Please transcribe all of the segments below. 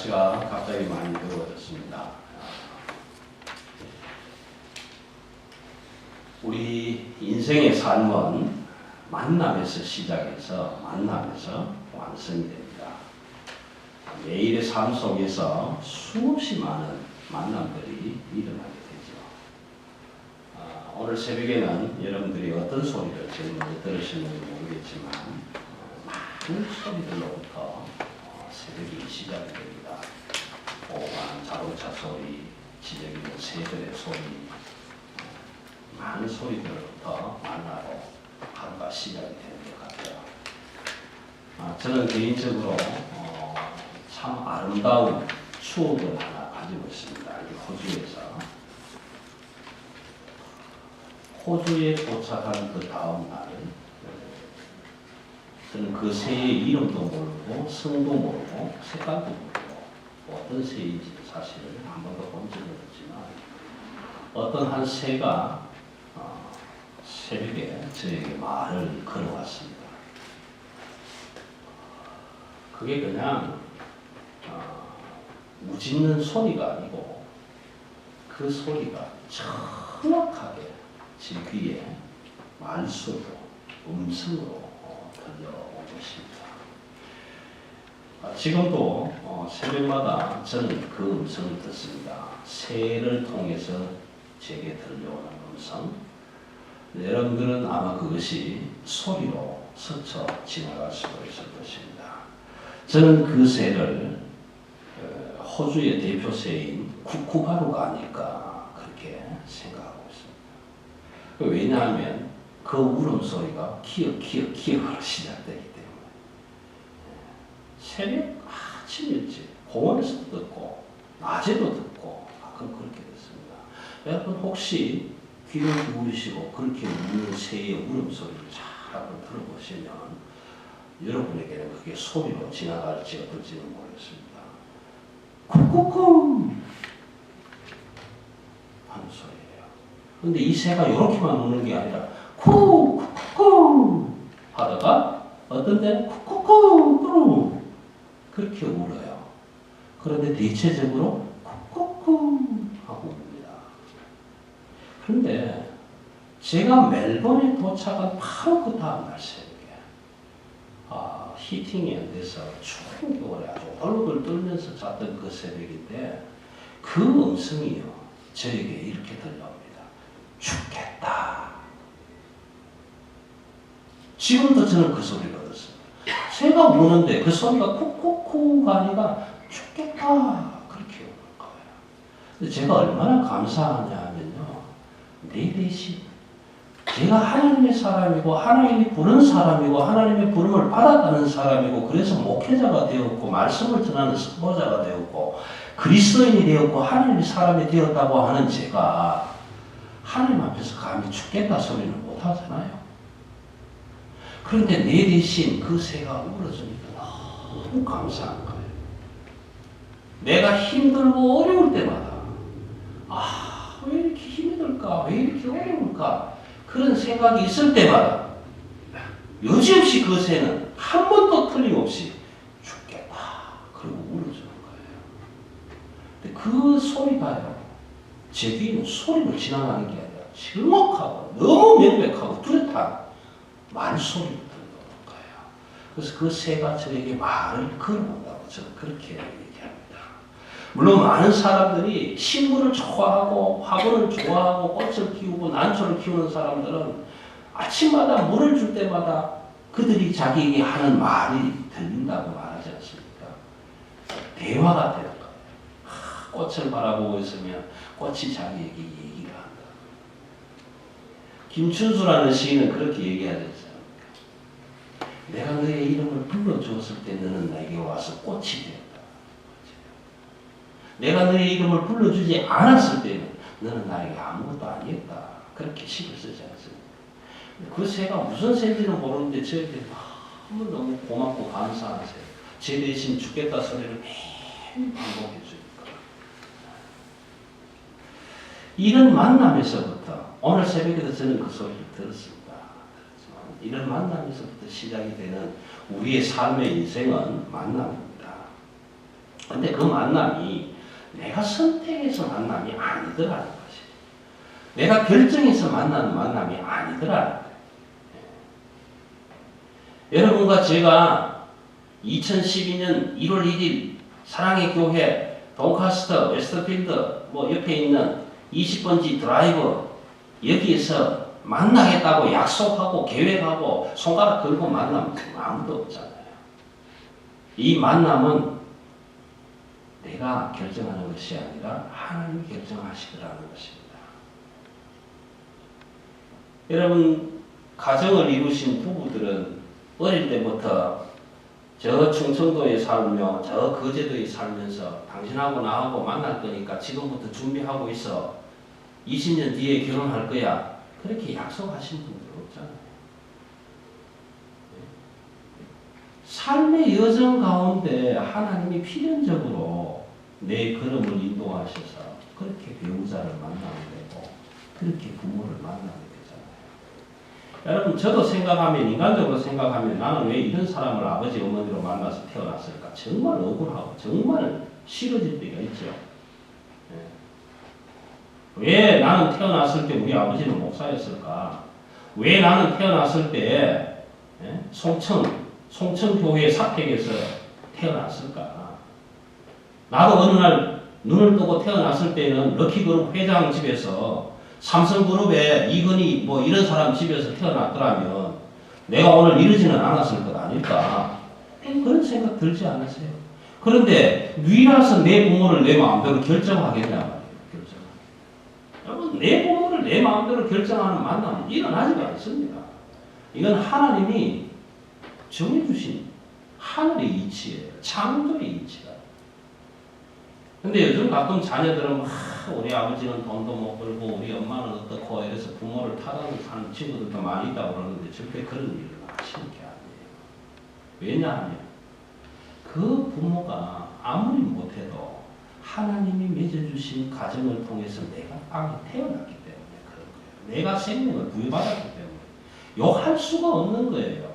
날씨가 갑자기 많이 더워졌습니다. 우리 인생의 삶은 만남에서 시작해서 만남에서 완성이 됩니다. 매일의 삶 속에서 수없이 많은 만남들이 일어나게 되죠. 오늘 새벽에는 여러분들이 어떤 소리를 제일 먼저 들으셨는지 모르겠지만 많은 소리들로부터 새벽이 시작이 됩니다. 오만 자동차 소리, 지저귀는 새들의 소리, 많은 소리들로부터 만나고 하루가 시작이 되는 것 같아요. 저는 개인적으로 참 아름다운 추억을 하나 가지고 있습니다. 호주에서. 호주에 도착한 그 다음 날, 저는 그 새의 이름도 모르고 성도 모르고 색깔도 모르고 어떤 새인지 사실 한 번도 본 적은 없지만 어떤 한 새가 새벽에 저에게 말을 걸어왔습니다. 그게 그냥 우짖는 소리가 아니고 그 소리가 정확하게 제 귀에 말소로 음성으로 들려오고 있습니다. 지금도 새벽마다 저는 그 음성을 듣습니다. 새를 통해서 제게 들려오는 음성. 여러분들은 아마 그것이 소리로 스쳐 지나갈 수도 있을 것입니다. 저는 그 새를 호주의 대표 새인 쿠쿠바루가 아닐까 그렇게 생각하고 있습니다. 왜냐하면 그 울음소리가 키읔키읔 키읔으로 시작되기 때문에 새벽 아침 일찍 공원에서도 듣고 낮에도 듣고 가끔 그렇게 됐습니다. 여러분 혹시 귀를 기울이시고 그렇게 우는 새의 울음소리를 잘 한번 들어보시면 여러분에게는 그게 소리로 지나갈지 어떨지는 모르겠습니다. 쿡쿡쿡 하는 소리예요. 근데 이 새가 이렇게만 우는 게 아니라 쿡쿡쿡 하다가 어떤 데는 쿡쿡쿡 그렇게 울어요. 그런데 대체적으로 쿡쿡쿡 하고 웁니다. 그런데 제가 멜번에 도착한 바로 그 다음날 새벽에 히팅이 안 돼서 추운 겨울에 아주 얼굴 떨면서 잤던 그 새벽인데 그 음성이요 저에게 이렇게 들려옵니다. 죽겠다. 지금도 저는 그 소리를 듣습니다. 새가 우는데 그 소리가 쿡쿡쿡가 아니라 죽겠다 그렇게 우는 거예요. 근데 제가 얼마나 감사하냐 하면요 내 대신 제가 하나님의 사람이고 하나님이 부른 사람이고 하나님의 부름을 받아가는 사람이고 그래서 목회자가 되었고 말씀을 전하는 선포자가 되었고 그리스도인이 되었고 하나님의 사람이 되었다고 하는 제가 하나님 앞에서 감히 죽겠다 소리는 못하잖아요. 그런데 내 대신 그 새가 울어주니까 너무 감사한 거예요. 내가 힘들고 어려울 때마다 왜 이렇게 힘이 들까? 왜 이렇게 어려울까? 그런 생각이 있을 때마다 여지없이 그 새는 한 번도 틀림없이 죽겠다 그러고 울어주는 거예요. 근데 그 소리가요 제 귀에는 소리로 지나가는 게 아니라 정확하고 너무 명백하고 뚜렷한 말소리를 들려오는 거예요. 그래서 그 새가 저에게 말을 걸어온다고 저는 그렇게 얘기합니다. 물론 많은 사람들이 식물을 좋아하고 화분을 좋아하고 꽃을 키우고 난초를 키우는 사람들은 아침마다 물을 줄 때마다 그들이 자기에게 하는 말이 들린다고 말하지 않습니까? 대화가 되는 거예요. 꽃을 바라보고 있으면 꽃이 자기에게 얘기를 한다. 김춘수라는 시인은 그렇게 얘기하지 않습니까? 내가 너의 이름을 불러주었을 때 너는 나에게 와서 꽃이 되었다. 내가 너의 이름을 불러주지 않았을 때는 너는 나에게 아무것도 아니었다. 그렇게 시를 쓰지 않습니까? 그 새가 무슨 새인지는 모르는데 저에게 너무 고맙고 감사한 새. 제 대신 죽겠다 소리를 매일 반복해 주니까. 이런 만남에서부터 오늘 새벽에도 저는 그 소리를 들었습니다. 이런 만남에서부터 시작이 되는 우리의 삶의 인생은 만남입니다. 근데 그 만남이 내가 선택해서 만남이 아니더라는 것이. 내가 결정해서 만나는 만남이 아니더라는 거예요. 여러분과 제가 2012년 1월 1일 사랑의 교회 돈카스터 웨스트필드 뭐 옆에 있는 20번지 드라이브 여기에서 만나겠다고 약속하고 계획하고 손가락 들고 만나면 아무도 없잖아요. 이 만남은 내가 결정하는 것이 아니라 하나님이 결정하시더라는 것입니다. 여러분, 가정을 이루신 부부들은 어릴 때부터 저 충청도에 살며 저 거제도에 살면서 당신하고 나하고 만날 거니까 지금부터 준비하고 있어. 20년 뒤에 결혼할 거야. 그렇게 약속하신 분들 없잖아요. 삶의 여정 가운데 하나님이 필연적으로 내 걸음을 인도하셔서 그렇게 배우자를 만나게 되고 그렇게 부모를 만나게 되잖아요. 여러분, 저도 생각하면, 인간적으로 생각하면 나는 왜 이런 사람을 아버지 어머니로 만나서 태어났을까? 정말 억울하고 정말 싫어질 때가 있죠. 왜 나는 태어났을 때 우리 아버지는 목사였을까? 왜 나는 태어났을 때 송천교회 사택에서 태어났을까? 나도 어느 날 눈을 뜨고 태어났을 때는 럭키그룹 회장 집에서 삼성그룹의 이건희 뭐 이런 사람 집에서 태어났더라면 내가 오늘 이러지는 않았을 것 아닐까? 그런 생각 들지 않으세요? 그런데 누이라서 내 부모를 내 마음대로 결정하겠냐 말이에요. 여러분, 내 부모를 내 마음대로 결정하는 만남은 일어나지가 않습니다. 이건 하나님이 정해주신 하늘의 이치예요. 창조의 이치다. 근데 요즘 가끔 자녀들은 우리 아버지는 돈도 못 벌고 우리 엄마는 어떻고 이래서 부모를 타다는 친구들도 많이 있다고 그러는데 절대 그런 일을 하시는 게 아니에요. 왜냐하면 그 부모가 아무리 못해도 하나님이 맺어주신 가정을 통해서 내가 땅에 태어났기 때문에 그런 거예요. 내가 생명을 부여받았기 때문에 욕할 수가 없는 거예요.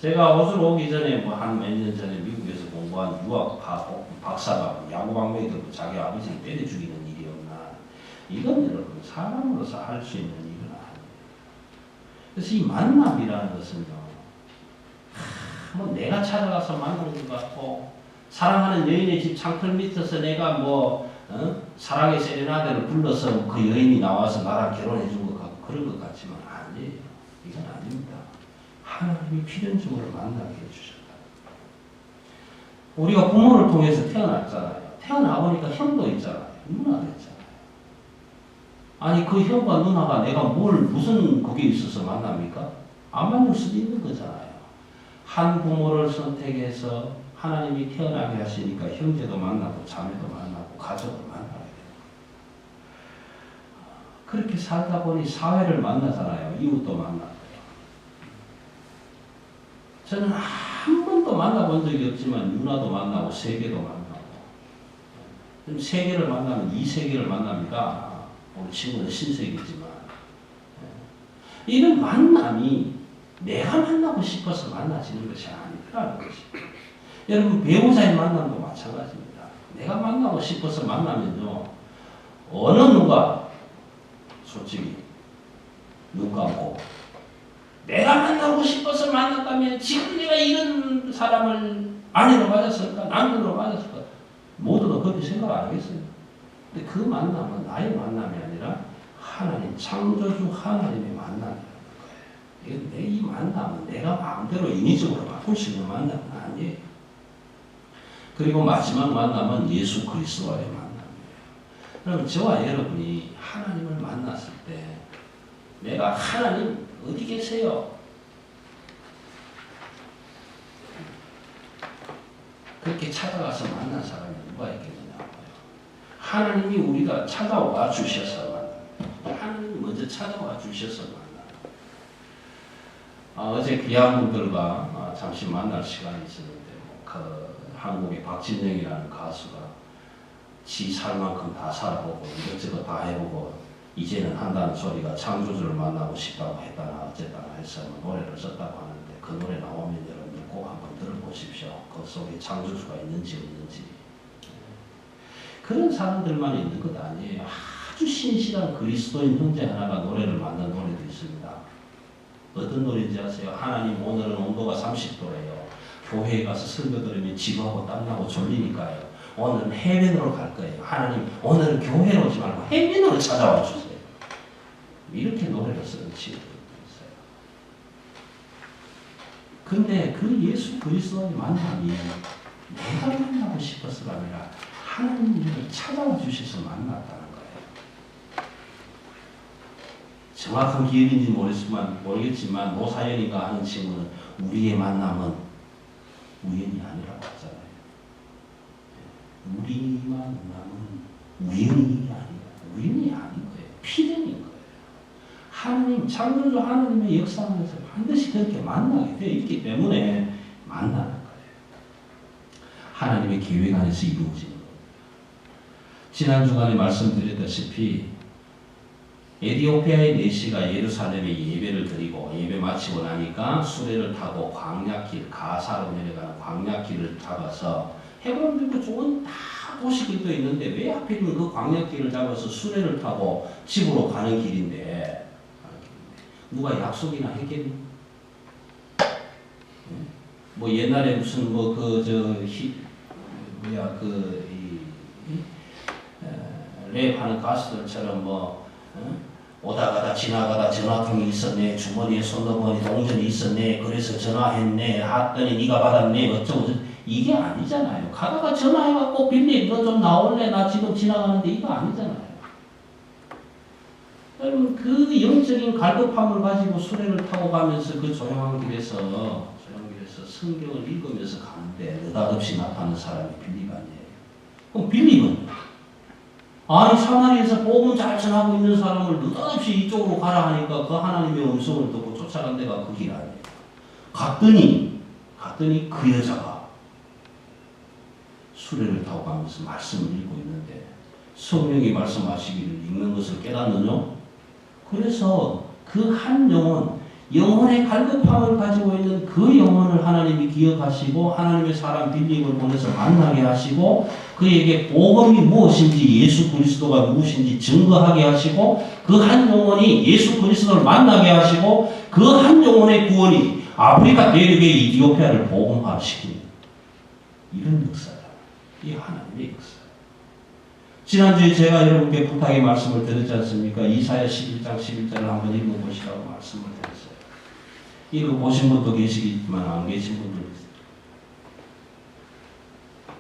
제가 호주로 오기 전에 뭐 한 몇 년 전에 미국에서 공부한 유학 박사가 야구방망이 들고 자기 아버지를 때려 죽이는 일이 없나. 이건 여러분 사람으로서 할 수 있는 일은 아니에요. 그래서 이 만남이라는 것은요, 뭐 내가 찾아가서 만나는 것 같고 사랑하는 여인의 집 창틀 밑에서 내가 사랑의 세레나데를 불러서 그 여인이 나와서 나랑 결혼해 준 것 같고 그런 것 같지만 아니에요. 이건 아닙니다. 하나님이 필연적으로 만나게 해주셨다. 우리가 부모를 통해서 태어났잖아요. 태어나보니까 형도 있잖아요. 누나도 있잖아요. 아니 그 형과 누나가 내가 무슨 그게 있어서 만납니까? 안 만날 수도 있는 거잖아요. 한 부모를 선택해서 하나님이 태어나게 하시니까 형제도 만나고 자매도 만나고 가족을 만나게 돼요. 그렇게 살다 보니 사회를 만나잖아요. 이웃도 만나고. 저는 한 번도 만나본 적이 없지만 누나도 만나고 세계도 만나고. 세계를 만나면 이 세계를 만납니다. 우리 친구는 신세계지만. 이런 만남이 내가 만나고 싶어서 만나지는 것이 아니라는 것입니다. 여러분, 배우자의 만남도 마찬가지입니다. 내가 만나고 싶어서 만나면요, 어느 누가 솔직히 눈 감고 내가 만나고 싶어서 만났다면 지금 내가 이런 사람을 아내로 맞았을까? 남편으로 맞았을까? 모두가 그렇게 생각 안 하겠어요. 근데 그 만남은 나의 만남이 아니라 하나님, 창조주 하나님의 만남이라는 거예요. 이 만남은 내가 마음대로 인위적으로 바꿀 수 있는 만남은 아니에요. 그리고 마지막 만남은 예수 그리스도와의 만남이에요. 그러면 저와 여러분이 하나님을 만났을 때 내가 하나님 어디 계세요? 그렇게 찾아가서 만난 사람이 누가 있겠느냐고요. 하나님이 우리가 찾아와 주셔서 만납니다. 하나님이 먼저 찾아와 주셔서 만납니다. 어제 귀한 분들과 잠시 만날 시간이 있었는데 그 한국의 박진영이라는 가수가 지 살 만큼 다 살아보고 이것저것 다 해보고 이제는 한다는 소리가 창조주를 만나고 싶다고 했다나 어쨌다나 해서 노래를 썼다고 하는데 그 노래 나오면 여러분들 꼭 한번 들어보십시오. 그 속에 창조주가 있는지 없는지. 그런 사람들만 있는 것 아니에요. 아주 신실한 그리스도인 형제 하나가 노래를 만든 노래도 있습니다. 어떤 노래인지 아세요? 하나님 오늘은 온도가 30도래요. 교회에 가서 설교 들으면 지루하고 땀나고 졸리니까요. 오늘은 해변으로 갈 거예요. 하나님 오늘은 교회로 오지 말고 해변으로 찾아와 주세요. 이렇게 노래를 쓰는 친구들도 있어요. 근데 그 예수 그리스도의 만남이 내가 만나고 싶어서가 아니라 하나님이 찾아와 주셔서 만났다는 거예요. 정확한 기억인지 모르겠지만 노사연이가 하는 친구는 우리의 만남은 우연이 아니라고 하잖아요. 우리 만남은 우연이 아닌 거예요. 필연인 거예요. 하나님, 창조주 하나님의 역사하면서 반드시 그렇게 만나게 되어 있기 때문에 만나는 거예요. 하나님의 계획 안에서 이루어지는 거예요. 지난 주간에 말씀드렸다시피 에디오피아의 내시가 예루살렘에 예배를 드리고 예배 마치고 나니까 수레를 타고 광야길, 가사로 내려가는 광야길을 잡아서 헤브론들도 좋은 다 도시길도 있는데 왜 하필이면 그 광야길을 잡아서 수레를 타고 집으로 가는 길인데 누가 약속이나 했겠니? 뭐 옛날에 무슨 랩하는 가수들처럼 오다 가다 지나가다 전화통이 있었네, 주머니에 손더머니 동전이 있었네, 그래서 전화했네, 하더니 네가 받았네, 어쩌고 이게 아니잖아요. 가다가 전화해갖고 빌리 너 좀 나올래? 나 지금 지나가는데 이거 아니잖아요. 여러분 그 영적인 갈급함을 가지고 수레를 타고 가면서 그 조용한 길에서 성경을 읽으면서 가는데 느닷없이 나타나는 사람이 빌리가 아니에요. 그럼 빌리는 아니 사마리아에서 복음 잘 전하고 있는 사람을 느닷없이 이쪽으로 가라 하니까 그 하나님의 음성을 듣고 쫓아간 데가 그 길 아니에요. 갔더니 그 여자가 수레를 타고 가면서 말씀을 읽고 있는데 성령이 말씀하시기를 읽는 것을 깨닫느냐? 그래서 그 한 영혼의 갈급함을 가지고 있는 그 영혼을 하나님이 기억하시고 하나님의 사람 빌립을 보내서 만나게 하시고 그에게 복음이 무엇인지 예수 그리스도가 무엇인지 증거하게 하시고 그 한 영혼이 예수 그리스도를 만나게 하시고 그 한 영혼의 구원이 아프리카 대륙의 이디오피아를 복음화시키는 이런 역사다. 이 하나님의 역사. 지난주에 제가 여러분께 부탁의 말씀을 드렸지 않습니까? 이사야 11장 11절을 한번 읽어보시라고 말씀을 드렸어요. 읽어보신 분도 계시겠지만 안 계신 분도 있어요.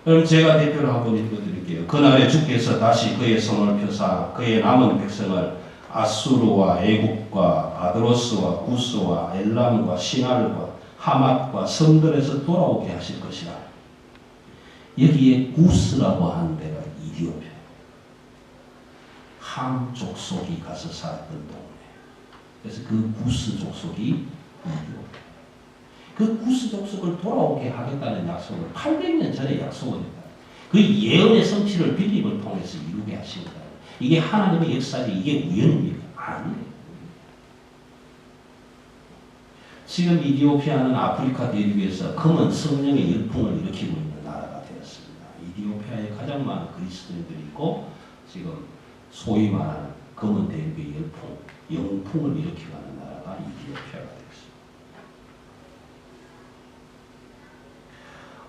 그럼 제가 대표로 한번 읽어드릴게요. 그날에 주께서 다시 그의 손을 펴사 그의 남은 백성을 아수르와 애국과 바드로스와 구스와 엘람과 시날과 하맛과 성들에서 돌아오게 하실 것이라. 여기에 구스라고 하는 데가 이디오피아. 함 족속이 가서 살았던 동네. 그래서 그 구스 족속이 그 구스 족속을 돌아오게 하겠다는 약속을 800년 전에 약속을 했다. 그 예언의 성취를 빌립을 통해서 이루게 하신 거다. 이게 하나님의 역사지 이게 우연입니까? 아니에요. 지금 이디오피아는 아프리카 대륙에서 검은 성령의 열풍을 일으키고 있는 나라가 되었습니다. 이디오피아에 가장 많은 그리스도인들이 있고 지금 소위 말하는 검은 대륙의 영풍을 일으키고 하는 나라가 이디오피아가 되었습니다.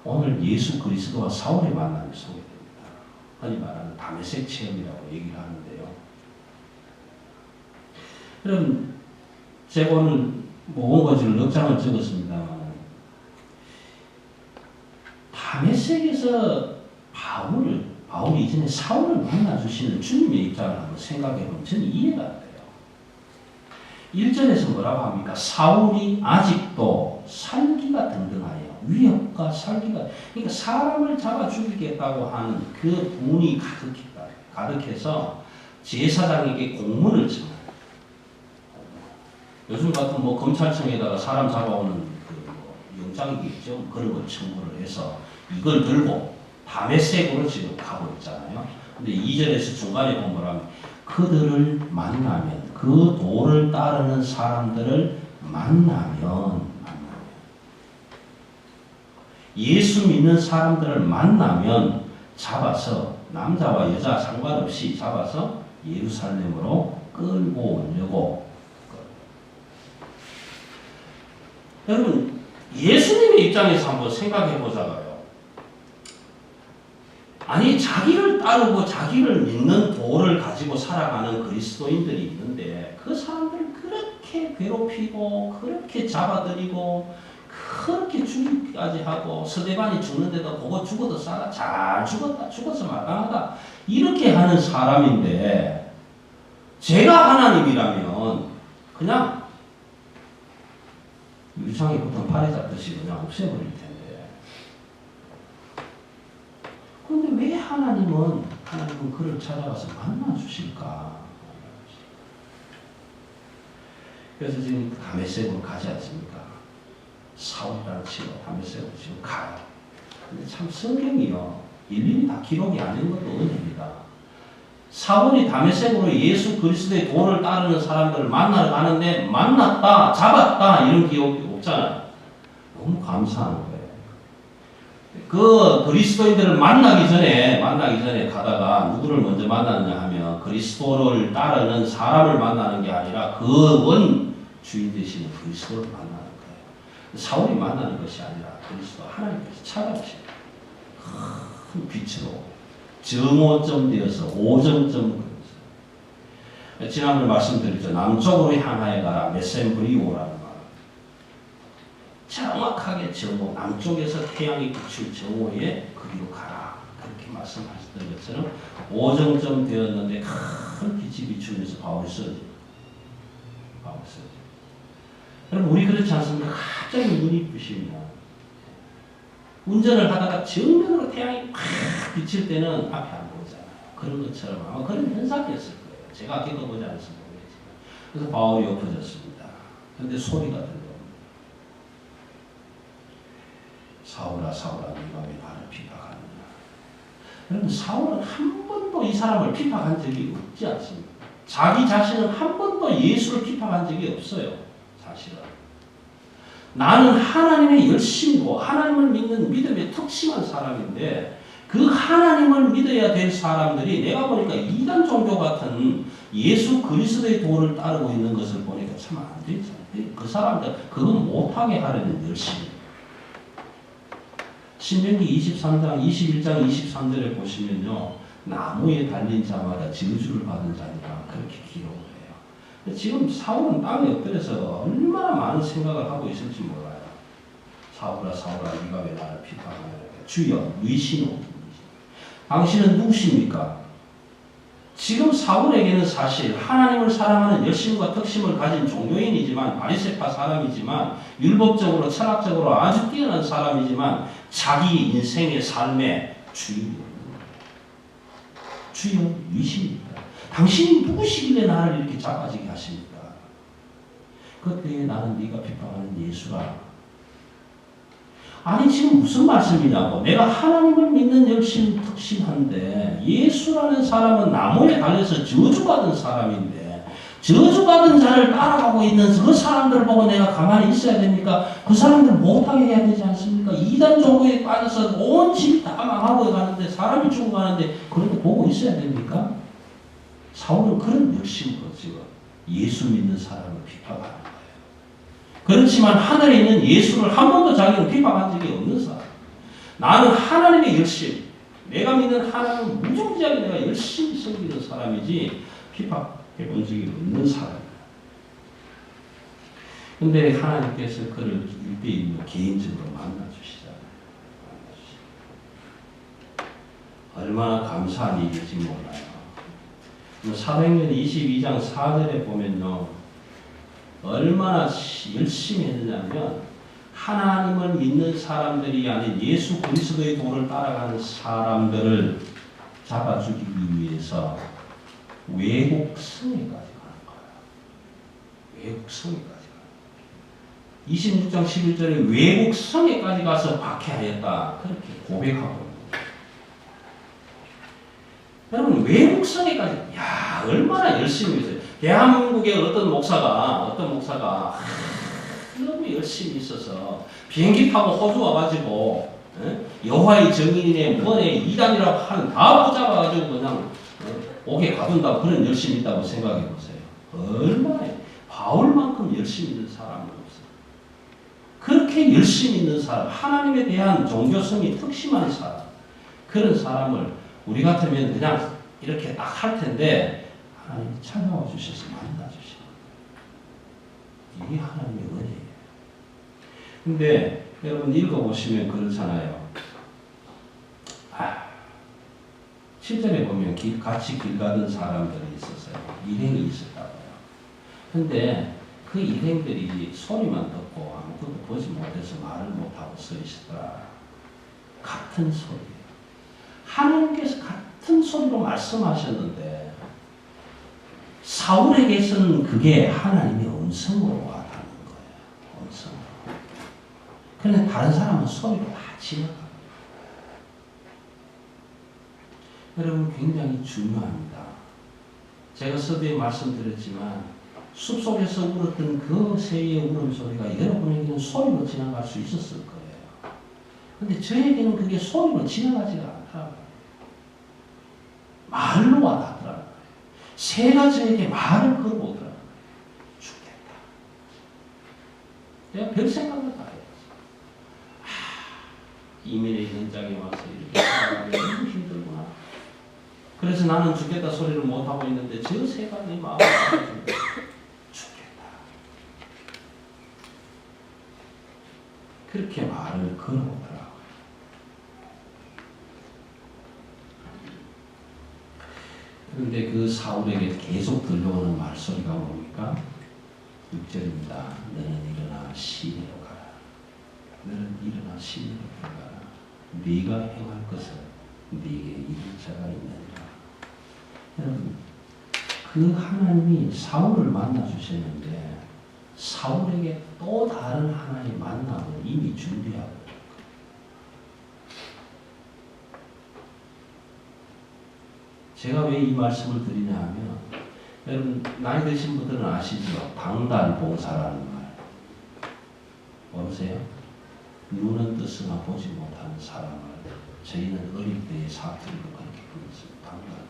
오늘 예수 그리스도와 사울의 만남이 소개됩니다. 흔히 말하는 다메섹 체험이라고 얘기를 하는데요. 여러분, 제가 오늘 원고지를 넉 장을 적었습니다만 다메섹에서 바울이 이전에 사울을 만나주시는 주님의 입장을 한번 생각해보면 저는 이해가 안 돼요. 1절에서 뭐라고 합니까? 사울이 아직도 살기가 등등하여 위협과 살기가 그러니까 사람을 잡아 죽이겠다고 하는 그 분이 가득해서 제사장에게 공문을 청해요. 요즘 같은 검찰청에다가 사람 잡아오는 영장이겠죠. 그런 걸 청구를 해서 이걸 들고 다메섹으로 지금 가고 있잖아요. 근데 2절에서 중간에 보면 뭐라면 그들을 만나면 그 도를 따르는 사람들을 만나면 예수 믿는 사람들을 만나면 잡아서 남자와 여자 상관없이 잡아서 예루살렘으로 끌고 오려고. 여러분 예수님의 입장에서 한번 생각해 보자고요. 아니 자기를 따르고 자기를 믿는 도를 가지고 살아가는 그리스도인들이 있는데 그 사람들을 그렇게 괴롭히고 그렇게 잡아들이고 그렇게 죽이기까지 하고 스데반이 죽는데도 그거 죽어도 싸다 잘 죽었다 죽어서 마땅하다 이렇게 하는 사람인데 제가 하나님이라면 그냥 유리창에 붙은 파리 잡듯이 그냥 없애버릴 텐데 그런데 왜 하나님은 그를 찾아가서 만나 주실까? 그래서 지금 다메섹으로 가지 않습니까? 사울이라는 친구 다메섹으로 지금 가요. 근데 참 성경이요 일일이 다 기록이 아닌 것도 은혜입니다. 사울이 다메섹으로 예수 그리스도의 도를 따르는 사람들을 만나러 가는데 만났다 잡았다 이런 기록이 없잖아요. 너무 감사한 거예요. 그 그리스도인들을 만나기 전에 가다가 누구를 먼저 만났냐 하면 그리스도를 따르는 사람을 만나는 게 아니라 그 원 주인 되시는 그리스도를 만나는 거예요. 사울이 만나는 것이 아니라 그리스도 하나님께서 찾아오십니다. 큰 빛으로 정오점 되어서 5점점 지난번에 말씀드렸죠. 남쪽으로 향하여 가라 메센브리오라는 말. 정확하게 정오 남쪽에서 태양이 비출 정오에 그리로 가라. 그렇게 말씀하셨던 것처럼 5점점 되었는데 큰 빛이 비추면서 바울이 쓰러집니다. 여러분 우리 그렇지 않습니까? 갑자기 눈이 부시면 운전을 하다가 정면으로 태양이 팍 비칠 때는 앞에 안 보이잖아요. 그런 것처럼 아마 그런 현상이었을 거예요. 제가 겪어보지 않아서 모르겠지만. 그래서 바울이 엎어졌습니다. 그런데 소리가 들려옵니다. 사울아 사울아 네가 왜 나를 비박하느냐. 여러분 사울은 한 번도 이 사람을 비박한 적이 없지 않습니까? 자기 자신은 한 번도 예수를 비박한 적이 없어요. 사실은. 나는 하나님의 열심이고 하나님을 믿는 믿음에 특심한 사람인데 그 하나님을 믿어야 될 사람들이 내가 보니까 이단 종교 같은 예수 그리스도의 도를 따르고 있는 것을 보니까 참 안 되죠. 그 사람들 그건 못하게 하려는 열심. 신명기 23장 21장 23절에 보시면요. 나무에 달린 자마다 저주를 받은 자니라 그렇게 기록을 해요. 지금 사울은 땅에 엎드려서 얼마나 많은 생각을 하고 있을지 몰라요. 사울아 사울아 네가 왜 나를 비판하느냐. 주여 위시노. 당신은 누구십니까? 지금 사울에게는 사실 하나님을 사랑하는 열심과 특심을 가진 종교인이지만 바리새파 사람이지만 율법적으로 철학적으로 아주 뛰어난 사람이지만 자기 인생의 삶의 주인입니다. 주여 위십니까? 당신이 누구시길래 나를 이렇게 작아지게 하십니까? 그때에 나는 네가 비판하는 예수라. 아니 지금 무슨 말씀이냐고. 내가 하나님을 믿는 열심 특심한데 예수라는 사람은 나무에 달려서 저주받은 사람인데 저주받은 자를 따라가고 있는 그 사람들을 보고 내가 가만히 있어야 됩니까? 그 사람들 못하게 해야 되지 않습니까? 이단 종교에 빠져서 온 집이 다 망하고 가는데 사람이 죽어가는데 그런데 보고 있어야 됩니까? 사울은 그런 열심으로 지금 예수 믿는 사람을 비판하는 거예요. 그렇지만 하늘에 있는 예수를 한 번도 자기는 비판한 적이 없는 사람. 나는 하나님의 열심, 내가 믿는 하나님은 무중지하게 내가 열심히 섬기는 사람이지 비판해 본 적이 없는 사람이다. 그런데 하나님께서 그를 일대일로 개인적으로 만나주시잖아요. 얼마나 감사한 일인지 몰라요. 사도행전 22장 4절에 보면요. 얼마나 열심히 했냐면 하나님을 믿는 사람들이 아닌 예수 그리스도의 도를 따라가는 사람들을 잡아 죽이기 위해서 외국 성에까지 가는 거예요. 외국 성에까지 가는 거예요. 26장 11절에 외국 성에까지 가서 박해하였다. 그렇게 고백하고 여러분 외국 성에까지 야 얼마나 열심히 했어요. 대한민국의 어떤 목사가 너무 열심히 있어서 비행기 타고 호주 와가지고 여호와의 정인의 뭐에 이단이라고 하는 다 붙잡아가지고 그냥 옥에 가둔다고 그런 열심이 있다고 생각해 보세요. 얼마나 바울만큼 열심히 있는 사람은 없어요. 그렇게 열심히 있는 사람, 하나님에 대한 종교성이 특심한 사람, 그런 사람을 우리 같으면 그냥 이렇게 딱 할 텐데 하나님이 찾아와 주셔서 만나 주시는 이게 하나님의 은혜예요. 근데 여러분 읽어보시면 그렇잖아요. 7절에 보면 같이 길 가던 사람들이 있었어요. 일행이 있었다고요. 근데 그 일행들이 소리만 듣고 아무것도 보지 못해서 말을 못하고 서 있었더라. 같은 소리예요. 하나님께서 같은 소리로 말씀하셨는데 사울에게서는 그게 하나님의 음성으로 와닿는 거예요. 음성으로. 그런데 다른 사람은 소리로 다 지나가요. 여러분 굉장히 중요합니다. 제가 서두에 말씀드렸지만 숲속에서 울었던 그 새의 울음소리가 여러분에게는 소리로 지나갈 수 있었을 거예요. 그런데 저에게는 그게 소리로 지나가지가 않더라고요. 말로 와닿더라고요. 새가 저에게 말을 걸어오더라고요. 죽겠다. 내가 별 생각을 다 했어요. 이민의 현장에 와서 이렇게 살아가기 너무 힘들구나. 그래서 나는 죽겠다 소리를 못하고 있는데 저 새가 내 마음을 죽겠다. 그렇게 말을 걸어오더라고요. 그런데 그 사울에게 계속 들려오는 말소리가 뭡니까? 6절입니다. 너는 일어나 시내로 가라. 너는 일어나 시내로 가라. 네가 행할 것은 네게 이를 자가 있느니라. 여러분, 그 하나님이 사울을 만나 주셨는데 사울에게 또 다른 하나님의 만남을 이미 준비하고 있는 거예요. 제가 왜 이 말씀을 드리냐 하면 여러분 나이 드신 분들은 아시죠? 당달 봉사라는 말 모르세요? 눈은 뜨으나 보지 못하는 사람을 저희는 어릴 때의 사투리로 그렇게 불렀습니다. 당달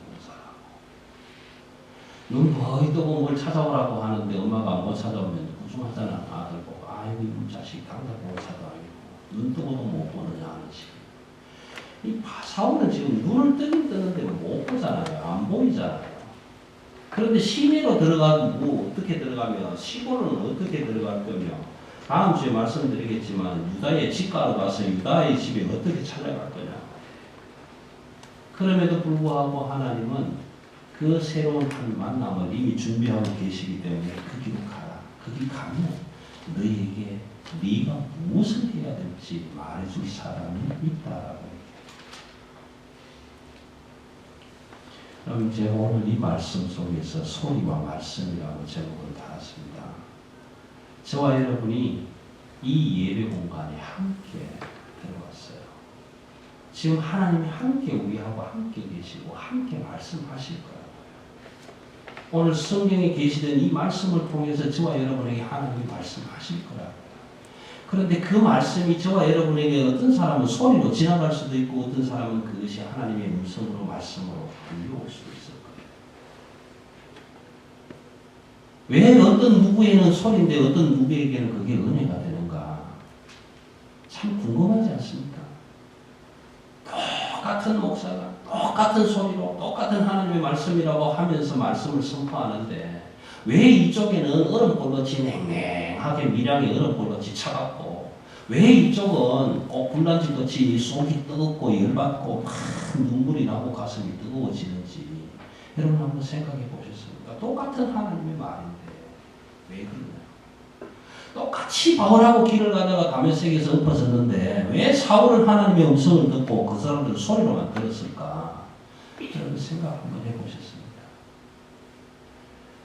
눈 거의 뜨고 뭘 찾아오라고 하는데 엄마가 못 찾아오면 구중하잖아. 아들 보고 아이고 이 자식 당달봉사도 아니고 눈 뜨고도 못 보느냐 하는 식으로. 이 사울은 지금 눈을 뜨긴 뜨는데 못 보잖아요. 안 보이잖아요. 그런데 시내로 들어가고 어떻게 들어가며 시골은 어떻게 들어갈 거며 다음 주에 말씀드리겠지만 유다의 집가로 가서 유다의 집에 어떻게 찾아갈 거냐. 그럼에도 불구하고 하나님은 그 새로운 한 만남을 이미 준비하고 계시기 때문에 그 길로 가라. 그 길 가면 너희에게 네가 무엇을 해야 될지 말해줄 사람이 있다라고 얘기해요. 그럼 제가 오늘 이 말씀 속에서 소리와 말씀이라는 제목을 달았습니다. 저와 여러분이 이 예배 공간에 함께 들어왔어요. 지금 하나님이 함께 우리하고 함께 계시고 함께 말씀하실 거예요. 오늘 성경에 계시던 이 말씀을 통해서 저와 여러분에게 하나님이 말씀하실 거라고요. 그런데 그 말씀이 저와 여러분에게 어떤 사람은 소리로 지나갈 수도 있고 어떤 사람은 그것이 하나님의 음성으로 말씀으로 들려올 수도 있을 거예요. 왜 어떤 누구에는 소리인데 어떤 누구에게는 그게 은혜가 되는가? 참 궁금하지 않습니까? 똑같은 목사가 똑같은 소리로 똑같은 하나님의 말씀이라고 하면서 말씀을 선포하는데 왜 이쪽에는 얼음볼같이 냉랭하게 밀양의 얼음볼같이 차갑고 왜 이쪽은 불난질같이 속이 뜨겁고 열받고 막 눈물이 나고 가슴이 뜨거워지는지 여러분 한번 생각해 보셨습니까? 똑같은 하나님의 말인데 왜 그러냐? 똑같이 바울하고 길을 가다가 다메섹에서 엎어졌는데 왜 사울은 하나님의 음성을 듣고 그 사람들 소리로만 들었을까? 여러분 생각 한번 해보셨습니다.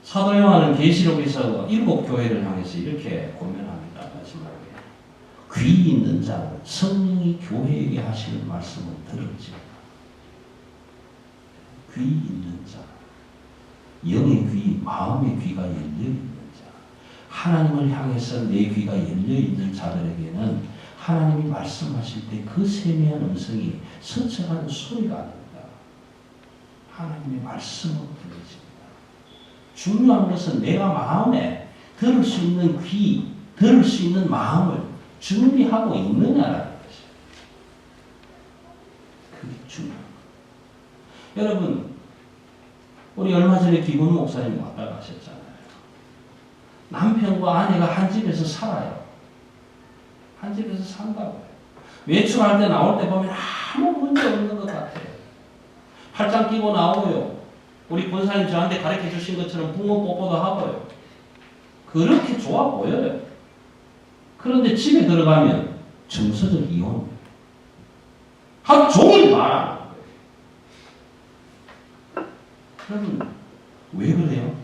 사도 요한은 계시록에서 7 교회를 향해서 이렇게 고면합니다. 마지막에 귀 있는 자는 성령이 교회에게 하시는 말씀을 들을지 귀 있는 자 영의 귀, 마음의 귀가 열려있는 자 하나님을 향해서 내 귀가 열려있는 자들에게는 하나님이 말씀하실 때 그 세미한 음성이 서쳐가는 소리가 아닙니다. 하나님의 말씀으로 들려집니다. 중요한 것은 내가 마음에 들을 수 있는 귀, 들을 수 있는 마음을 준비하고 있느냐라는 것이에요. 그게 중요한 거예요. 여러분, 우리 얼마 전에 김훈 목사님 왔다 가셨잖아요. 남편과 아내가 한 집에서 살아요. 한 집에서 산다고요. 외출할 때 나올 때 보면 아무 문제 없는 것 같아요. 팔짱 끼고 나오고요. 우리 권사님 저한테 가르쳐 주신 것처럼 부모 뽀뽀도 하고요. 그렇게 좋아 보여요. 그런데 집에 들어가면 정서적 이혼. 하루 종일 말하는 거예요. 그러면 왜 그래요?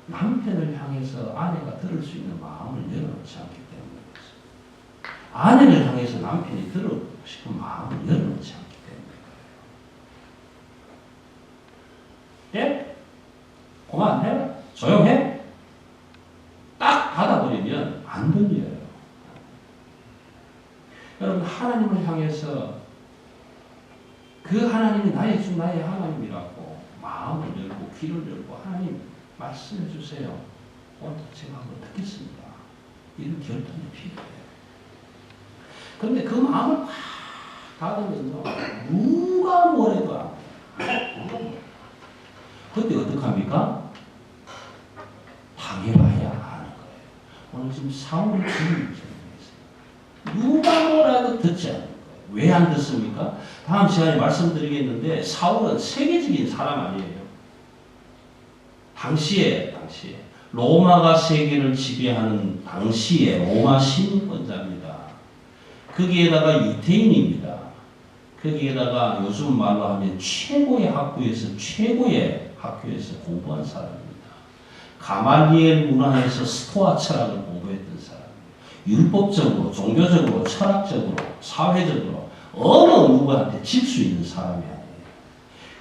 남편을 향해서 아내가 들을 수 있는 마음을 열어놓지 않기 때문이죠. 아내를 향해서 남편이 들고 싶은 마음을 열어놓지 않기 때문에. 예? 그만해? 조용해? 딱 받아버리면 안 들려요. 여러분, 하나님을 향해서 그 하나님이 나의 주 나의 하나님이라고 마음을 열고 귀를 열고 하나님 말씀해 주세요. 오늘 제가 한번 듣겠습니다. 이런 결단이 필요해요. 그런데 그 마음을 팍 닫으면요, 누가 뭐래도 안 돼요. 그때 어떡합니까? 당해봐야 아는 거예요. 오늘 지금 사울이 주는 중에 있어요. 누가 뭐라도 듣지 않는 거예요. 왜 안 듣습니까? 다음 시간에 말씀드리겠는데 사울은 세계적인 사람 아니에요. 당시에 로마가 세계를 지배하는 당시에 로마 시민권자입니다. 거기에다가 유태인입니다. 거기에다가 요즘 말로 하면 최고의 학교에서 공부한 사람입니다. 가말리엘 문화에서 스토아 철학을 공부했던 사람입니다. 율법적으로, 종교적으로, 철학적으로, 사회적으로 어느 누구한테 질 수 있는 사람이 아니에요.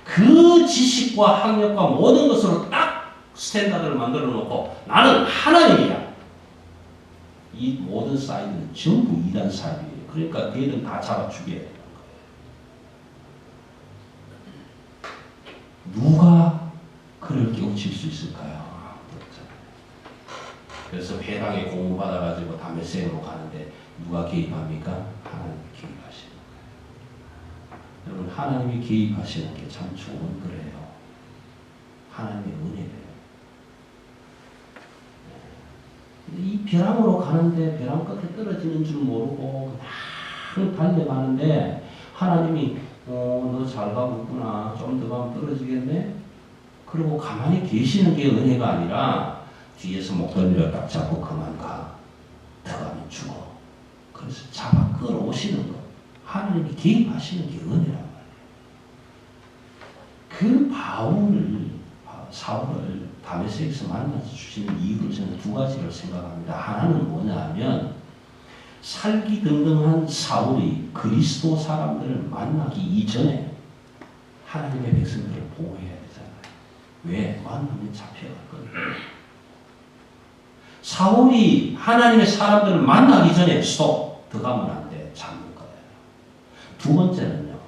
그 지식과 학력과 모든 것으로 딱 스탠다드를 만들어 놓고 나는 하나님이야. 이 모든 사이드는 전부 이단 사이드예요. 그러니까 걔는 다 잡아 죽여야 되는 거예요. 누가 그를 깨우칠 수 있을까요? 그래서 배당에 공부받아가지고 다메섹으로 가는데 누가 개입합니까? 하나님이 개입하시는 거예요. 여러분, 하나님이 개입하시는 게 참 좋은 거래요. 하나님의 은혜래요. 이 벼랑으로 가는데 벼랑 끝에 떨어지는 줄 모르고 그냥 달려가는데 하나님이 너 잘 가고 있구나. 좀 더 가면 떨어지겠네? 그리고 가만히 계시는 게 은혜가 아니라 뒤에서 목덜미를 딱 잡고 그만 가. 더 가면 죽어. 그래서 잡아 끌어오시는 것. 하나님이 개입하시는 게 은혜란 말이에요. 그 사울을 다메섹에서 만나서 주시는 이유를 저는 두 가지를 생각합니다. 하나는 뭐냐 하면 살기등등한 사울이 그리스도 사람들을 만나기 이전에 하나님의 백성들을 보호해야 되잖아요. 왜? 만나면 잡혀갔거든요. 사울이 하나님의 사람들을 만나기 전에 스톱! 더 가면 안 돼. 잡는 거예요. 두 번째는요.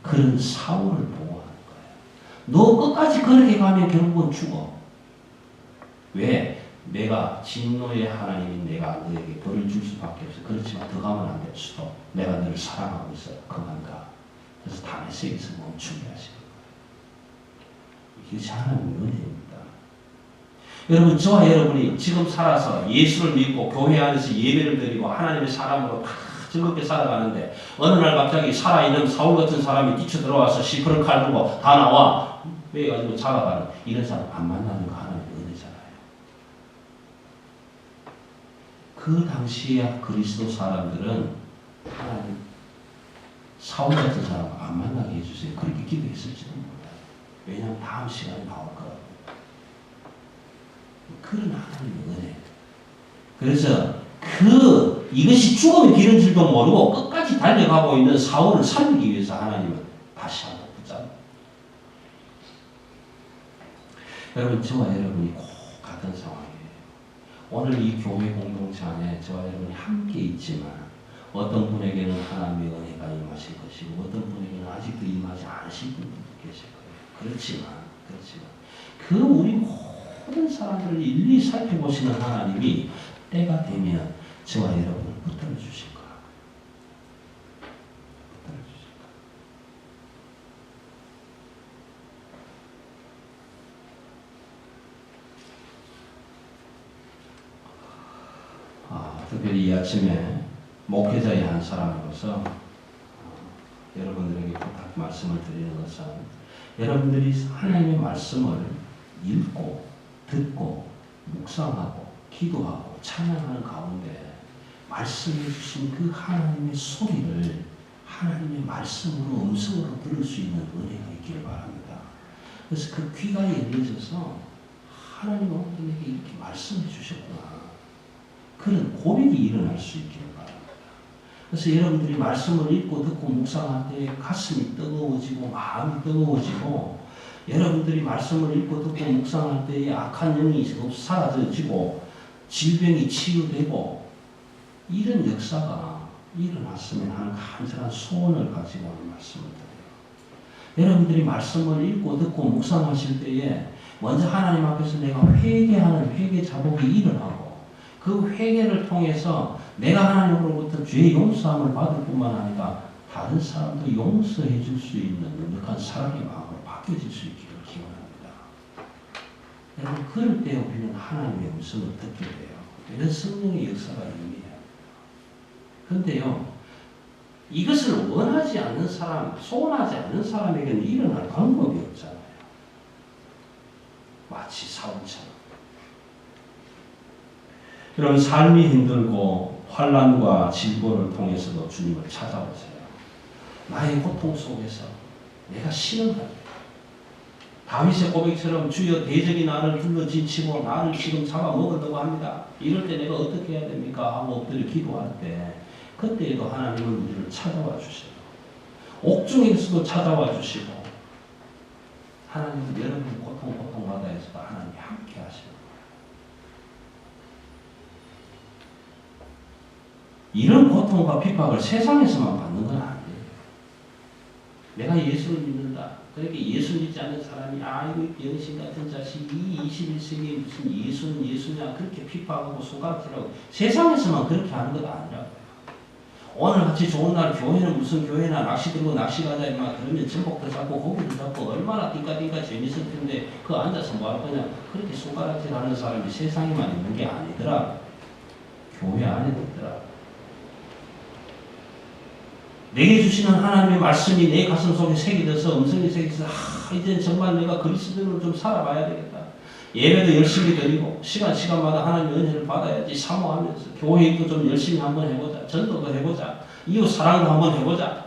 그런 사울을 보호하는 거예요. 너 끝까지 그렇게 가면 결국은 죽어. 왜? 내가 진노의 하나님인 내가 너에게 벌을 줄 수밖에 없어. 그렇지만 더 가면 안 돼. 스톱. 내가 너를 사랑하고 있어. 그만 가. 그래서 다메섹에서 멈추게 하시는 거예요. 이게 하나님의 은혜입니다. 여러분, 저와 여러분이 지금 살아서 예수를 믿고 교회 안에서 예배를 드리고 하나님의 사람으로 다 즐겁게 살아가는데 어느 날 갑자기 살아있는 사울 같은 사람이 뛰쳐들어와서 시퍼를 칼 들고 다 나와 매가지고 잡아가는 이런 사람 안 만나는 거 하나님의 은혜잖아요. 그 당시에 그리스도 사람들은 하나님 사울 같은 사람 안 만나게 해주세요. 그렇게 기도했을지도 몰라요. 왜냐하면 다음 시간에 나올 거라고. 그런 하나님의 은혜. 그래서 이것이 죽음의 길인 줄도 모르고 끝까지 달려가고 있는 사울을 살리기 위해서 하나님은 다시 한번 붙잡아요. 여러분, 저와 여러분이 꼭 같은 상황이에요. 오늘 이 교회 공동체 안에 저와 여러분이 함께 있지만 어떤 분에게는 하나님의 은혜가 임하실 것이고 어떤 분에게는 아직도 임하지 않으실 분들도 계실 거예요. 그렇지만 그 우리 모든 사람들을 일일이 살펴보시는 하나님이 때가 되면 저와 여러분을 붙들어 주실 거예요. 특별히 이 아침에 목회자의 한 사람으로서 여러분들에게 부탁 말씀을 드리는 것은 여러분들이 하나님의 말씀을 읽고 듣고 묵상하고 기도하고 찬양하는 가운데 말씀해 주신 그 하나님의 소리를 하나님의 말씀으로 음성으로 들을 수 있는 은혜가 있기를 바랍니다. 그래서 그 귀가 열려져서 하나님은 내게 이렇게 말씀해 주셨구나. 그런 고백이 일어날 수 있기를 바랍니다. 그래서 여러분들이 말씀을 읽고 듣고 묵상할 때 가슴이 뜨거워지고 마음이 뜨거워지고 여러분들이 말씀을 읽고 듣고 묵상할 때에 악한 영이 사라지고 질병이 치유되고 이런 역사가 일어났으면 하는 간절한 소원을 가지고 오는 말씀을 드려요. 여러분들이 말씀을 읽고 듣고 묵상하실 때에 먼저 하나님 앞에서 내가 회개하는 회개 자복이 일어나고 그 회개를 통해서 내가 하나님으로부터 죄의 용서함을 받을 뿐만 아니라 다른 사람도 용서해 줄 수 있는 능력한 사랑의 마음으로 바뀌어질 수 있기를 기원합니다. 여러분 그럴 때 우리는 하나님의 음성을 듣게 돼요. 이런 성령의 역사가 의미해요. 그런데요 이것을 원하지 않는 사람, 소원하지 않는 사람에게는 일어날 방법이 없잖아요. 마치 사울처럼. 여러분 삶이 힘들고 환난과 질고를 통해서도 주님을 찾아오세요. 나의 고통 속에서 내가 신음할 때 다윗의 고백처럼 주여 대적이 나를 둘러진치고 나를 지금 잡아먹으려고 합니다. 이럴 때 내가 어떻게 해야 됩니까? 하고 엎드려 기도할 때 그때에도 하나님은 우리를 찾아와 주세요. 옥중에서도 찾아와 주시고 하나님은 여러분 고통 바다에서도 하나님이 함께 하시고 이런 고통과 핍박을 세상에서만 받는 건 아니에요. 내가 예수를 믿는다. 그렇게 예수 믿지 않는 사람이 아이고 병신 같은 자식이 21세기에 무슨 예수는 예수냐 그렇게 핍박하고 손가락질하고 세상에서만 그렇게 하는 건 아니라고요. 오늘 같이 좋은 날 교회는 무슨 교회나 낚시 들고 낚시 가자 이마 그러면 전복도 잡고 고기도 잡고 얼마나 띵까띵까 재밌을 텐데 그 앉아서 뭐 할 거냐 그렇게 손가락질하는 사람이 세상에만 있는 게 아니더라. 교회 안에도 있더라. 내게 주시는 하나님의 말씀이 내 가슴 속에 새겨져서 음성이 새겨져서 이제 정말 내가 그리스도인으로 좀 살아봐야 되겠다. 예배도 열심히 드리고 시간마다 하나님의 은혜를 받아야지 사모하면서 교회도 좀 열심히 한번 해보자. 전도도 해보자. 이웃 사랑도 한번 해보자.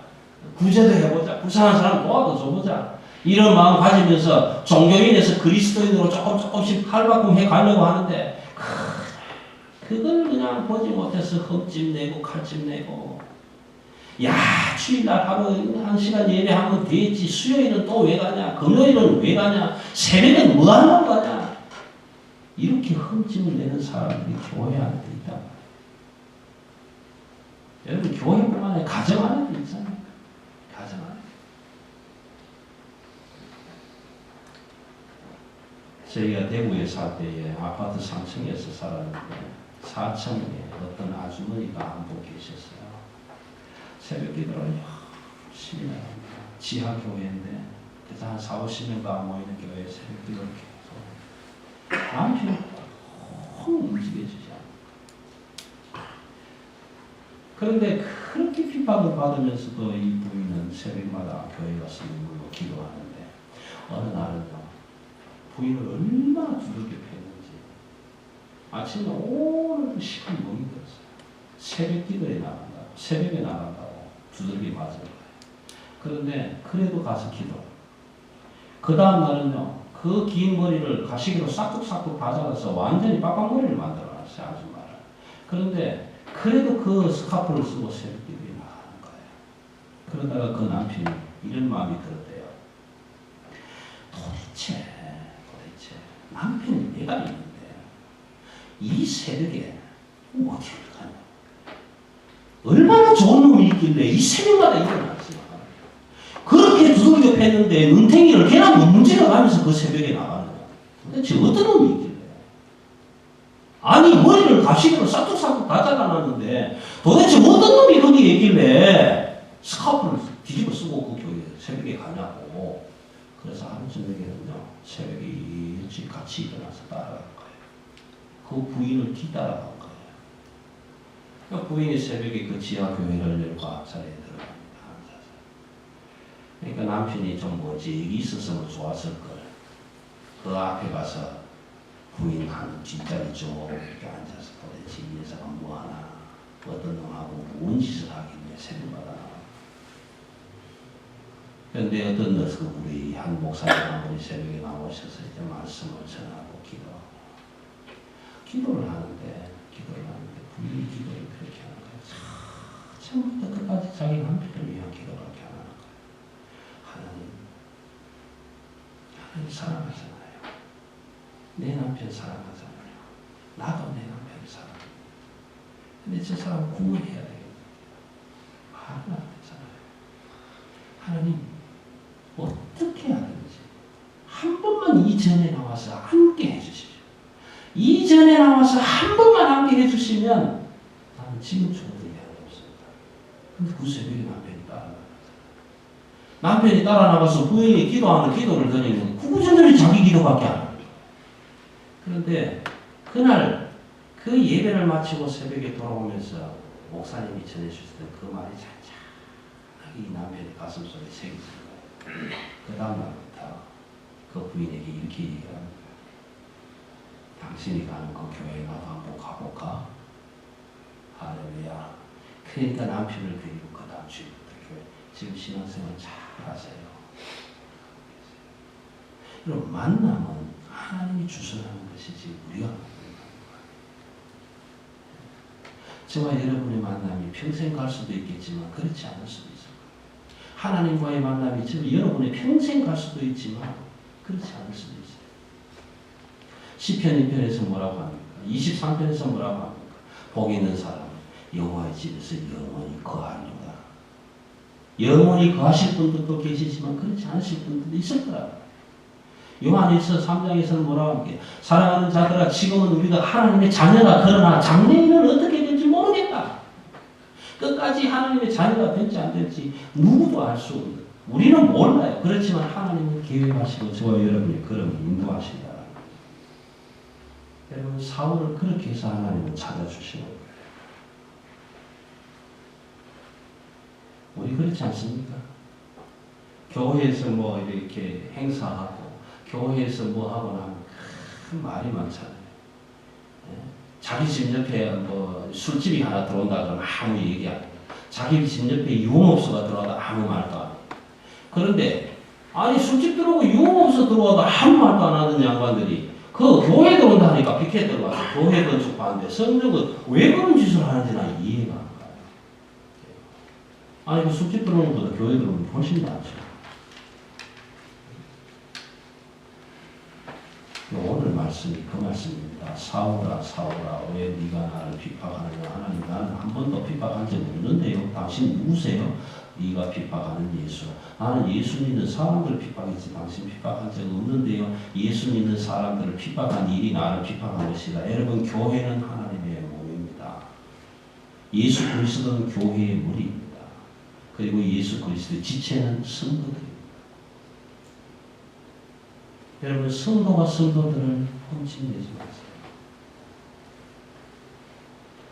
구제도 해보자. 불쌍한 사람 도와도 줘보자. 이런 마음 가지면서 종교인에서 그리스도인으로 조금씩 칼바꿈 해가려고 하는데 그걸 그냥 보지 못해서 흠집 내고 칼집 내고 야 주일날 하루 1시간 예배하면 되겠지. 수요일은 또 왜 가냐. 금요일은 왜 가냐. 새벽엔 뭐 하려고 가냐. 이렇게 흠집을 내는 사람들이 교회 안에 있다. 여러분 교회뿐만 아니라 가정 안에도 있잖아요. 가정 안에. 저희가 대구에 살 때에 아파트 3층에서 살았는데 4층에 어떤 아주머니가 한 분 계셨어요. 새벽 기도를 열심히 나갑니다. 지하 교회인데 그래서 한 40-50명가 모이는 교회에 새벽 기도를 계속 남편이 너무 움직여지지 않아요. 그런데 그렇게 핍박을 받으면서도 이 부인은 새벽마다 교회 가서 눈물로 기도하는데 어느 날은요 부인을 얼마나 두들겨 팼는지 아침에 오늘도 시간이 너무 들었어요. 새벽 기도에 나간다고 새벽에 나간다고 두들기 맞은 거예요. 그런데 그래도 가서 기도. 그 다음 날은요. 그 긴 머리를 가시기로 싹둑싹둑 다잡아서 완전히 빡빡머리를 만들어놨어요. 아줌마를. 그런데 그래도 그 스카프를 쓰고 새벽 기도에 나가는 거예요. 그러다가 그 남편이 이런 마음이 들었대요. 도대체 남편이 내가 있는데 이 새벽에 어디를 가냐. 얼마나 좋은 놈이 있길래 이 새벽마다 일어났어요. 그렇게 두들겨 팼는데 눈탱이를 걔나 못 문질러 가면서 그 새벽에 나가는 거야. 도대체 어떤 놈이 있길래. 아니 머리를 가시기로 싹둑싹둑 다 잘라놨는데 도대체 어떤 놈이 거기에 있길래 스카프를 뒤집어 쓰고 그 교회 새벽에 가냐고. 그래서 하루 저녁에는요 새벽에 일찍 같이 일어나서 따라간 거예요. 그 부인을 뒤따라간 거예요. 그 부인이 새벽에 그 지하 교회를 열고 앞자리에 들어갑니다. 그러니까 남편이 좀 뭐지 일이 있었으면 좋았을 걸. 그 앞에 가서 부인 한 뒷자리 쪽 이렇게 앉아서 도대체 이 여자가 뭐하나 어떤 놈하고 뭔 짓을 하겠네 새벽마다. 그런데 어떤 우리 한 목사님 한 분이 새벽에 나오셔서 이제 말씀을 전하고 기도를 하는데 부인이 기도를 그렇게 하는 거예요. 처음부터 끝까지 자기 남편을 위한 기도를 이렇게 하는 거예요. 하나님 사랑하잖아요. 내 남편 사랑하잖아요. 나도 내 남편을 사랑해요. 근데 저 사람 구원해야 되겠네요. 말은 안 되잖아요. 하나님 어떻게 하든지 한 번만 이전에 나와서 함께 해주십시오. 이전에 나와서 한 번만 함께 해주시면 나는 지금 죽어도 이해가 없습니다. 근데 그 새벽에 남편이 따라나갔어요. 남편이 따라나가서 부인이 기도하는 기도를 드리는 구구절절히 자기 기도밖에 안 합니다. 그런데 그날 그 예배를 마치고 새벽에 돌아오면서 목사님이 전해주셨던 그 말이 잔잔하게 이 남편의 가슴속에 새겨진 거예요. 그 다음날부터 그 부인에게 이렇게 얘기를 합니다. 당신이 가는 그 교회 나도 한번 가볼까? 할렐루야. 그러니까 남편을 데리고 그 다음 주부터 교회 지금 신앙생활 잘 하세요. 여러분 만남은 하나님이 주선하는 것이지 우리가 만드는 거예요. 저와 여러분의 만남이 평생 갈 수도 있겠지만 그렇지 않을 수도 있어요. 하나님과의 만남이 저와 여러분의 평생 갈 수도 있지만 그렇지 않을 수도 있어요. 시편 2편에서 뭐라고 합니까? 23편에서 뭐라고 합니까? 복 있는 사람은 여호와의 집에서 영원히 거하리로다. 영원히 거하실 분들도 계시지만 그렇지 않으실 분들도 있을 거라고. 요한일서 3장에서는 뭐라고 합니까? 사랑하는 자들아 지금은 우리가 하나님의 자녀라. 그러나 장래에는 어떻게 될지 모르겠다. 끝까지 하나님의 자녀가 될지 안 될지 누구도 알 수 없는. 우리는 몰라요. 그렇지만 하나님은 계획하시고 저와 여러분의 걸음을 인도하신다. 여러분 사울을 그렇게 해서 하나님은 찾아주시는 거예요. 우리 그렇지 않습니까? 교회에서 뭐 이렇게 행사하고 교회에서 뭐 하고 나면 큰 말이 많잖아요. 자기 집 옆에 뭐 술집이 하나 들어온다 그러면 아무 얘기 안 해요. 자기 집 옆에 유흥업소가 들어와도 아무 말도 안 해요. 그런데 아니 술집 들어오고 유흥업소 들어와도 아무 말도 안 하는 양반들이 그 교회 들어온다 하니까 피켓 들어와서 교회 건축하는데 성적은 왜 그런 짓을 하는지 난 이해가 안 가요. 아니 그 술집 들어오는 것보다 교회 들어오는 게 훨씬 낫죠. 오늘 말씀이 그 말씀입니다. 사울아 사울아 왜 네가 나를 비판하느냐. 하나님 나는 한 번도 비판한 적 없는데요. 당신 누구세요? 네가 비판하는 예수. 나는 예수 믿는 사람들을 비판했지 당신 비판한 적 없는데요. 예수 믿는 사람들을 비판한 일이 나를 비판한 것이다. 여러분 교회는 하나님의 몸입니다. 예수 그리스도는 교회의 머리입니다. 그리고 예수 그리스도의 지체는 성도들입니다. 여러분 성도가 성도들을 훔쳐내지 마세요.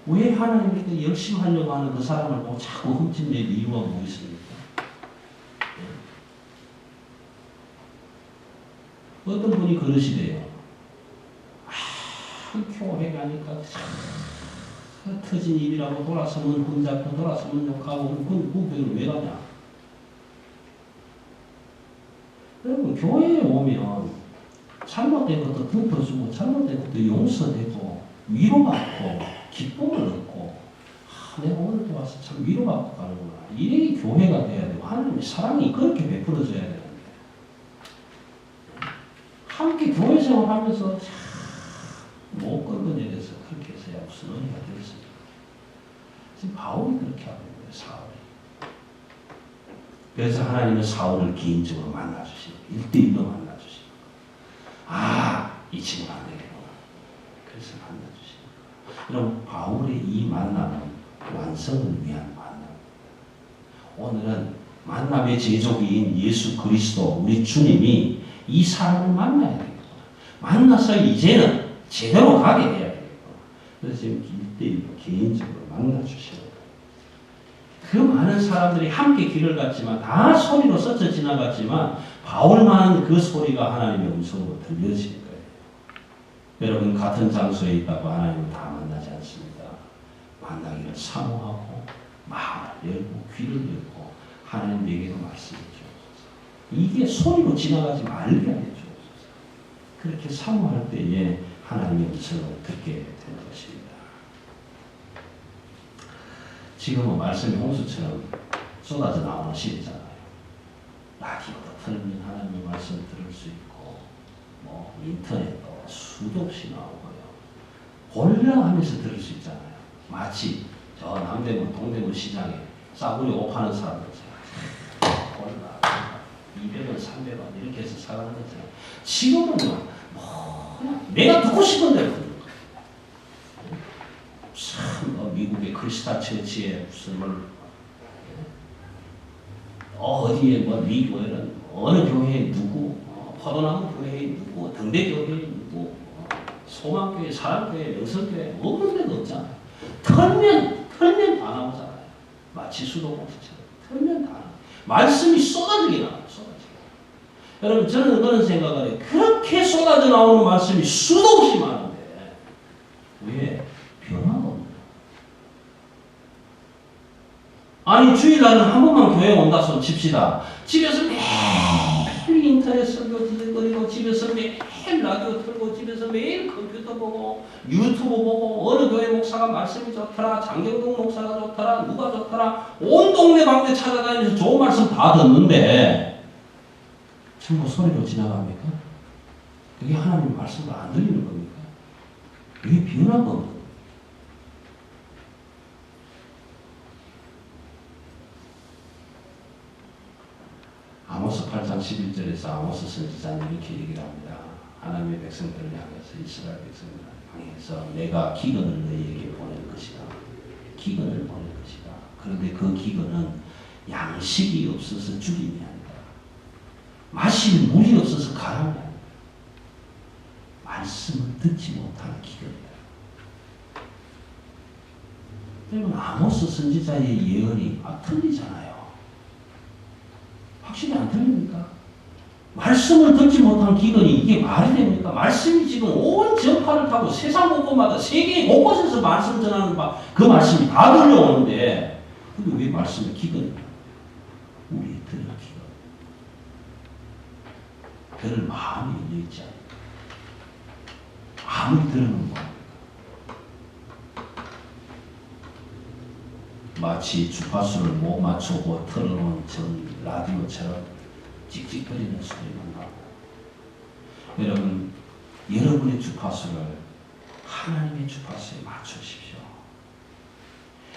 왜 하나님께 열심히 하려고 하는 그 사람을 보고 자꾸 훔쳐낼 이유가 뭐 있습니까? 어떤 분이 그러시대요. 교회 가니까 터진 일이라고 돌아서면 혼잡고 돌아서면 욕하고 그 교회를 왜 가냐? 여러분 교회에 오면 잘못된 것도 덮어주고 잘못된 것도 용서되고 위로받고 기쁨을 얻고 내가 오늘 와서 참 위로받고 가는구나. 이게 교회가 돼야 되고 하나님의 사랑이 그렇게 베풀어져야 되는데 함께 교회 생활하면서 못 걸거내려서 그렇게 해서야 무슨 의미가 되겠습니까? 지금 바울이 그렇게 하고 있는 거예요. 사울이. 그래서 하나님은 사울을 개인적으로 만나주시고 1대1로 만나주시고 이 친구는 안 되겠구나. 그래서 만나주시고 그럼 바울의 이 만남은 완성을 위한 만남. 오늘은 만남의 제조기인 예수 그리스도 우리 주님이 이 사람을 만나야 되겠구나. 만나서 이제는 제대로 가게 해야 되겠구나. 그래서 지금 1대1로 개인적으로 만나주시는 거예요. 그 많은 사람들이 함께 길을 갔지만 다 소리로 스쳐 지나갔지만 바울만 그 소리가 하나님의 음성으로 들려질 거예요. 여러분 같은 장소에 있다고 하나님은 다 만나지 않습니다. 만나기를 사모하고 마음을 열고 귀를 열고 하나님 내게도 말씀해 주옵소서. 이게 소리로 지나가지 말게 해 주옵소서. 그렇게 사모할 때에 하나님의 음성을 듣게 되는 것입니다. 지금은 말씀이 홍수처럼 쏟아져 나오는 시대잖아요. 라디오도 틀면 하나님의 말씀을 들을 수 있고 뭐 인터넷도 수도 없이 나오고요. 골라하면서 들을 수 있잖아요. 마치 저 남대문 동대문 시장에 싸구려 옷 파는 사람들 골라 200원 300원 이렇게 해서 사가는 거잖아요. 지금은 뭐 그냥 내가 듣고 싶은 대로 듣는 거예요. 참 미국의 크리스탈 처치에 무슨 어디에 뭐 미국에는 어느 교회에 누구 포도나무 교회에 누구 등대교회에 누구 소망교회 사랑교회 명성교회 없는 데도 없잖아요. 털면 다 나오잖아요. 마치 수도꼭지처럼 털면 다 나와요. 말씀이 쏟아지게 나와요. 쏟아지게. 여러분 저는 그런 생각을 해요. 그렇게 쏟아져 나오는 말씀이 수도 없이 많은데 왜 변화가 없나? 아니 주일날은 한 번만 교회 온다 손 칩시다. 집에서 매일 인터넷 설교 들거리고 집에서 매일 라디오 틀고 집에서 매일 컴퓨터 보고 유튜브 보고 어느 교회 목사가 말씀이 좋더라 장경동 목사가 좋더라 누가 좋더라 온 동네 방네 찾아다니면서 좋은 말씀 다 듣는데 전부 소리로 지나갑니까? 그게 하나님 말씀을 안 들리는 겁니까? 왜 변화가 없는 겁니까? 아모스 8장 11절에서 아모스 선지자는 이렇게 얘기를 합니다. 하나님의 백성들을 향해서 이스라엘 백성들을 향해서 내가 기근을 너희에게 보낼 것이다. 기근을 보낼 것이다. 그런데 그 기근은 양식이 없어서 죽임이 아니다. 마실 물이 없어서 가람이 아니다. 말씀을 듣지 못하는 기근이다. 그러면 아모스 선지자의 예언이 틀리잖아요. 확실히 안 들립니까? 말씀을 듣지 못한 기근이 이게 말이 됩니까? 말씀이 지금 온 전파를 타고 세상 곳곳마다 세계 곳곳에서 말씀 전하는 그 말씀이 다 들려오는데 근데 왜 말씀이 기근이냐? 우리 들을 기근. 들을 마음이 열려있지 않습니까? 아무리 들으면 뭐합니까? 마치 주파수를 못 맞추고 틀어놓은 전 라디오처럼 찍찍거리는 소리만 나고 여러분 여러분의 주파수를 하나님의 주파수에 맞추십시오.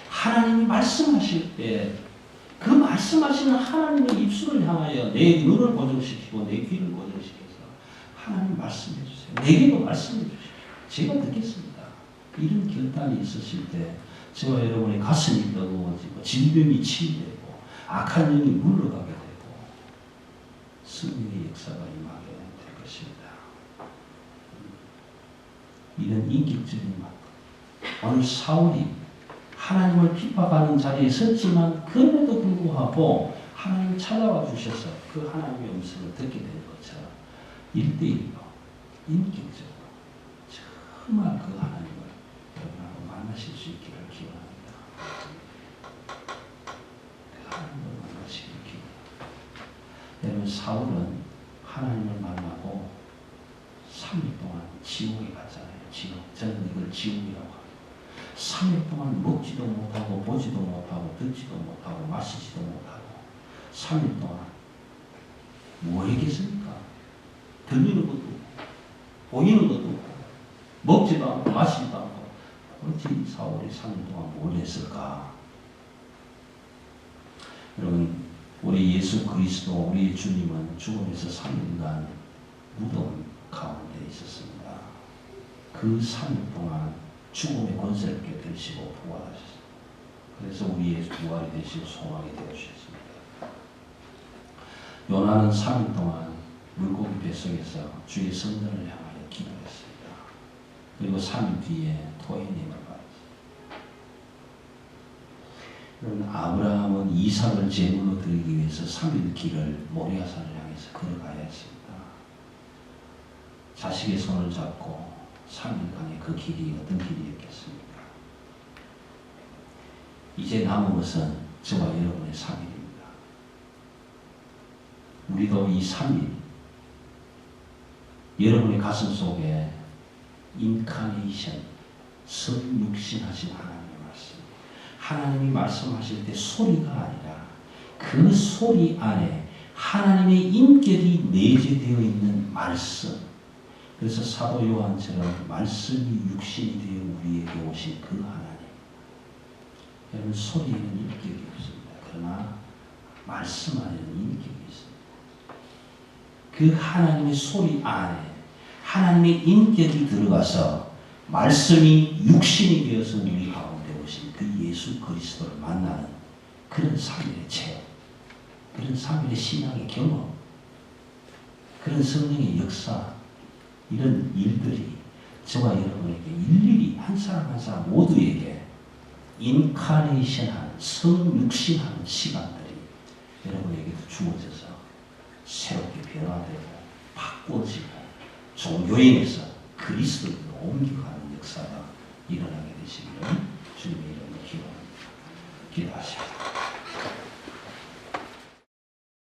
하나님이 말씀하실 때 그 말씀하시는 하나님의 입술을 향하여 내 눈을 고정시키고 내 귀를 고정시켜서 하나님 말씀해 주세요. 내게도 말씀해 주십시오. 제가 듣겠습니다. 이런 결단이 있으실 때 저와 여러분의 가슴이 뜨거워지고 질병이 치유되고 악한 영이 물러가게 되고 승리의 역사가 임하게 될 것입니다. 이런 인격적인 것. 오늘 사울이 하나님을 핍박하는 자리에 섰지만 그럼에도 불구하고 하나님을 찾아와 주셔서 그 하나님의 음성을 듣게 된 것처럼 1대1로 인격적으로 정말 그 하나님을 여러분하고 만나실 수 있기를 기원합니다. 그 하나님을 만나시길 기원합니다. 여러분 사울은 하나님을 만나고 3일 동안 지옥에 갔잖아요. 지옥. 저는 이걸 지옥이라고 합니다. 3일 동안 먹지도 못하고 보지도 못하고 듣지도 못하고 마시지도 못하고 3일 동안 뭐 했겠습니까? 들리는 것도 없고 보이는 것도 없고 먹지도 않고 마시지도 않고 어찌 사울이 3일 동안 뭘 했을까? 여러분, 우리 예수 그리스도, 우리 주님은 죽음에서 3일간 무덤 가운데 있었습니다. 그 3일 동안 죽음의 권세를 깨뜨리시고 부활하셨습니다. 그래서 우리의 부활이 되시고 소망이 되어주셨습니다. 요나는 3일 동안 물고기 뱃속에서 주의 성전을 향하여 기도했습니다. 그리고 3일 뒤에 토해님을 받았습니다. 아브라함은 이삭을 제물로 드리기 위해서 3일 길을 모리아산을 향해서 걸어가야 했습니다. 자식의 손을 잡고 3일간의 그 길이 어떤 길이었겠습니까? 이제 남은 것은 저와 여러분의 3일입니다. 우리도 이 3일, 여러분의 가슴 속에 인카네이션, 성육신하신 하나님의 말씀, 하나님이 말씀하실 때 소리가 아니라 그 소리 안에 하나님의 인격이 내재되어 있는 말씀. 그래서 사도 요한처럼 말씀이 육신이 되어 우리에게 오신 그 하나님. 여러분, 소리에는 인격이 없습니다. 그러나 말씀 안에는 인격이 있습니다. 그 하나님의 소리 안에 하나님의 인격이 들어가서 말씀이 육신이 되어서 우리 가운데 오신 그 예수 그리스도를 만나는 그런 3일의 체험, 그런 3일의 신앙의 경험, 그런 성령의 역사, 이런 일들이 저와 여러분에게 일일이 한 사람 한 사람 모두에게 인카네이션한, 성육신하는 시간들이 여러분에게도 주어져서 새롭게 변화되고 바꿔지고 종교인에서 그리스도로 옮겨가는 역사가 일어나게 되시기를 주님의 이름으로 기도합니다. 기도하십시오.